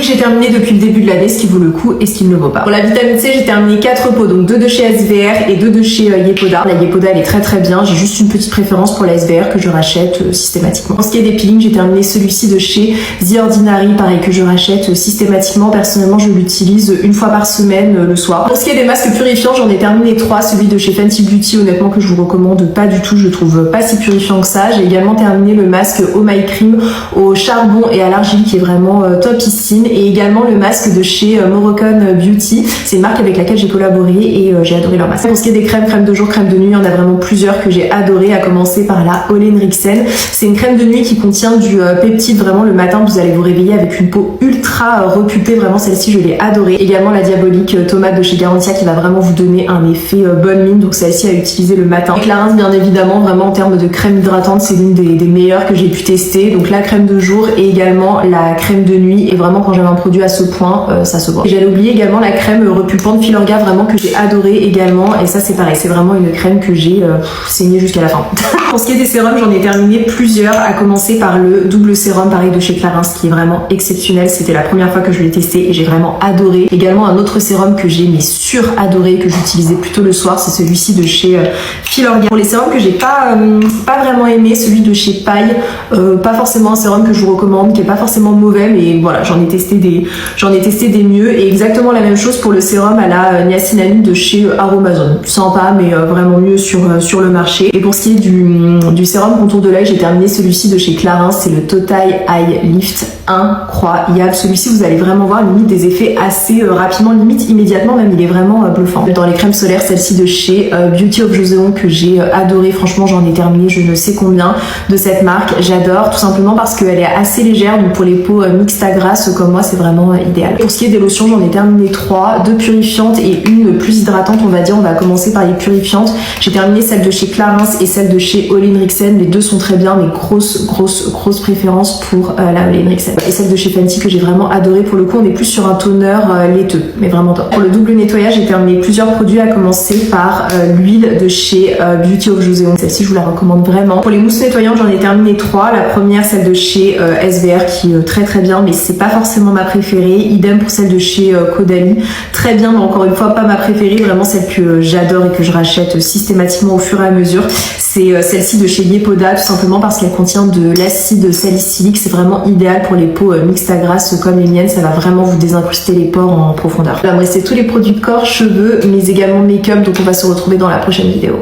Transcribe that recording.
j'ai terminé depuis le début de l'année ce qui vaut le coup et ce qui ne le vaut pas. Pour la vitamine C, j'ai terminé 4 pots, donc 2 de chez SVR et 2 de chez Yepoda. La Yepoda elle est très bien, j'ai juste une petite préférence pour la SVR que je rachète systématiquement. Pour ce qui est des peelings, j'ai terminé celui-ci de chez The Ordinary, pareil que je rachète systématiquement. Personnellement, je l'utilise une fois par semaine le soir. Pour ce qui est des masques purifiants, j'en ai terminé 3. Celui de chez Fenty Beauty, honnêtement que je vous recommande pas du tout, je le trouve pas si purifiant que ça. J'ai également terminé le masque Oh My Cream au charbon et à l'argile qui est vraiment topissime, et également le masque de chez Moroccan Beauty. C'est une marque avec laquelle j'ai collaboré et j'ai adoré leur masque. Pour ce qui est des crèmes de jour, crème de nuit, il y en a vraiment plusieurs que j'ai adoré, à commencer par la Ole Henriksen. C'est une crème de nuit qui contient du peptide. Vraiment le matin vous allez vous réveiller avec une peau ultra repulpée, vraiment celle-ci je l'ai adorée. Également la Diabolique tomate de chez Garantia qui va vraiment vous donner un effet bonne mine, donc celle-ci à utiliser le matin. Clarins bien évidemment, vraiment en termes de crème hydratante c'est l'une des meilleures que j'ai pu tester, donc la crème de jour et également la crème de nuit, et vraiment quand j'avais un produit à ce point ça se voit. J'allais oublier également la crème repulpante Filorga, vraiment que j'ai adoré également, et ça c'est pareil, c'est vraiment une crème que j'ai saignée jusqu'à la fin. Pour ce qui est des sérums, j'en ai terminé plusieurs, à commencer par le double sérum pareil de chez Clarins qui est vraiment exceptionnel. C'était la première fois que je l'ai testé et j'ai vraiment adoré. Également un autre sérum que j'ai mais suradoré, que j'utilisais plutôt le soir, c'est celui-ci de chez Filorga. Pour les sérums que j'ai pas vraiment aimé, celui de chez Paille, pas forcément un sérum que je vous recommande, qui est pas forcément mauvais, mais voilà, j'en ai testé des mieux. Et exactement la même chose pour le sérum à la niacinamide de chez Aromazone, sympa mais vraiment mieux sur le marché. Et pour ce qui est du sérum contour de l'œil, j'ai terminé celui-ci de chez Clarins, c'est le Total Eye Lift, incroyable. Celui-ci vous allez vraiment voir limite des effets assez rapidement, limite immédiatement même, il est vraiment bluffant. Dans les crèmes solaires, celle-ci de chez Beauty of Joseon que j'ai adoré, franchement j'en ai terminé je ne sais combien de cette marque, j'adore tout simplement parce qu'elle est assez légère, donc pour les peaux mixtes à grasses comme moi c'est vraiment idéal. Pour ce qui est des lotions, j'en ai terminé 3, 2 purifiantes et une plus hydratante on va dire. On va commencer par les purifiantes. J'ai terminé celle de chez Clarins et celle de chez Ole Henriksen, les deux sont très bien, mais grosse préférence pour la Ole Henriksen. Et celle de chez Fenty que j'ai vraiment adoré, pour le coup on est plus sur un toner laiteux, mais vraiment top. Pour le double nettoyage, j'ai terminé plusieurs produits, à commencer par l'huile de chez Beauty of Joseon. Celle-ci je vous la recommande vraiment. Pour les mousses nettoyantes, j'en ai terminé 3. La première, celle de chez SVR qui est très bien, mais c'est pas forcément ma préférée. Idem pour celle de chez Caudalie, très bien, mais encore une fois pas ma préférée. Vraiment celle que j'adore et que je rachète systématiquement au fur et à mesure, c'est celle-ci de chez Yepoda, tout simplement parce qu'elle contient de l'acide salicylique. C'est vraiment idéal pour les peaux mixtes à grasses comme les miennes, ça va vraiment vous désincruster les pores en profondeur. Là, il me restait tous les produits corps, cheveux, mais également make-up, donc on va se retrouver dans la prochaine vidéo.